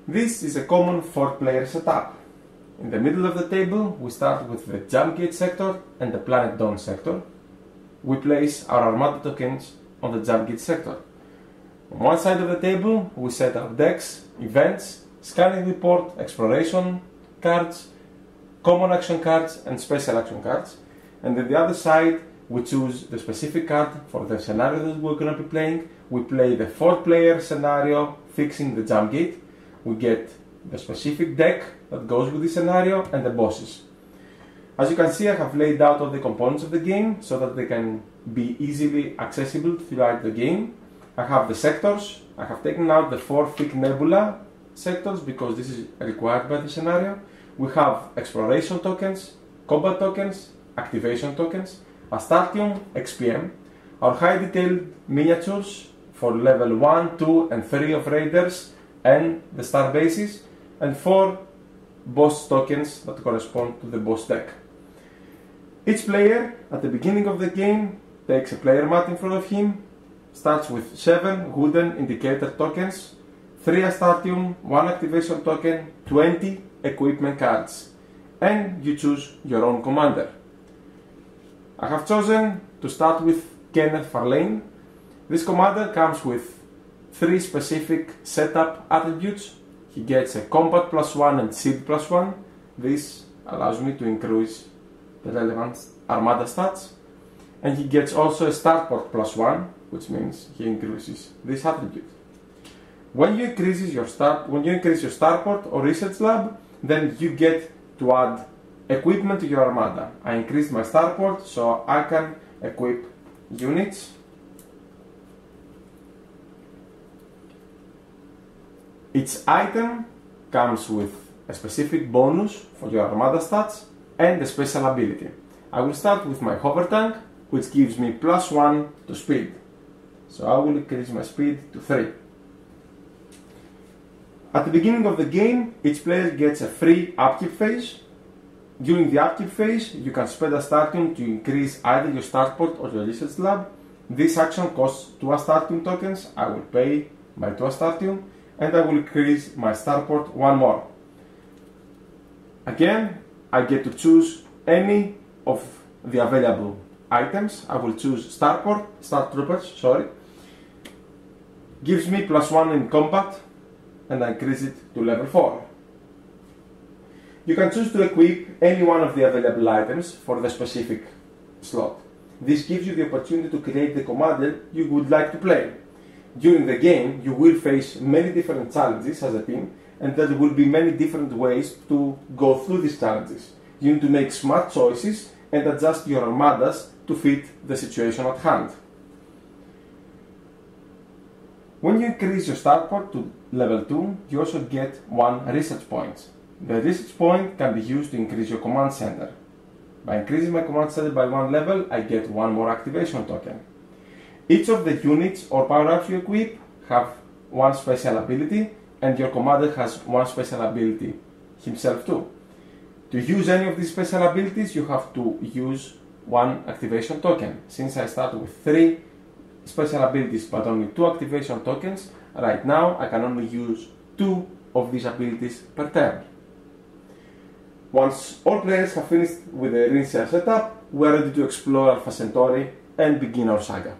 This is a common 4-player setup. In the middle of the table, we start with the jump gate sector and the planet dawn sector. We place our Armada tokens on the jump gate sector. On one side of the table, we set our decks, events, scanning report, exploration cards, common action cards and special action cards. And on the other side, we choose the specific card for the scenario that we're going to be playing. We play the 4-player scenario, fixing the jump gate. We get the specific deck that goes with the scenario and the bosses. As you can see, I have laid out all the components of the game so that they can be easily accessible throughout the game. I have the sectors. I have taken out the 4 thick nebula sectors because this is required by the scenario. We have exploration tokens, combat tokens, activation tokens, Astartium, XPM, our high detailed miniatures for level 1, 2 and 3 of raiders and the star bases, and 4 boss tokens that correspond to the boss deck. Each player at the beginning of the game takes a player mat in front of him, starts with 7 wooden indicator tokens, 3 Astartium, 1 activation token, 20 equipment cards, and you choose your own commander. I have chosen to start with Kenneth Farlane. This commander comes with 3 specific setup attributes. He gets a combat +1 and shield +1. This allows me to increase the relevant Armada stats. And he gets also a starport +1, which means he increases this attribute. When you increase your starport or research lab, then you get to add equipment to your Armada. I increased my starport so I can equip units. Each item comes with a specific bonus for your Armada stats and a special ability. I will start with my hover tank, which gives me +1 to speed. So I will increase my speed to 3. At the beginning of the game, each player gets a free upkeep phase. During the upkeep phase, you can spend Astartium to increase either your starport or your research lab. This action costs 2 Astartium tokens. I will pay my 2 Astartium and I will increase my starport 1 more. Again, I get to choose any of the available items. I will choose Star Troopers, gives me +1 in combat and I increase it to level 4. You can choose to equip any one of the available items for the specific slot. This gives you the opportunity to create the commander you would like to play. During the game, you will face many different challenges as a team, and there will be many different ways to go through these challenges. You need to make smart choices and adjust your armadas to fit the situation at hand. When you increase your starport to level 2, you also get 1 research point. The research point can be used to increase your command center. By increasing my command center by 1 level, I get 1 more activation token. Each of the units or power-ups you equip have 1 special ability, and your commander has 1 special ability himself too. To use any of these special abilities, you have to use 1 activation token. Since I start with 3 special abilities but only 2 activation tokens, right now I can only use 2 of these abilities per turn. Once all players have finished with the initial setup, we are ready to explore Alpha Centauri and begin our saga.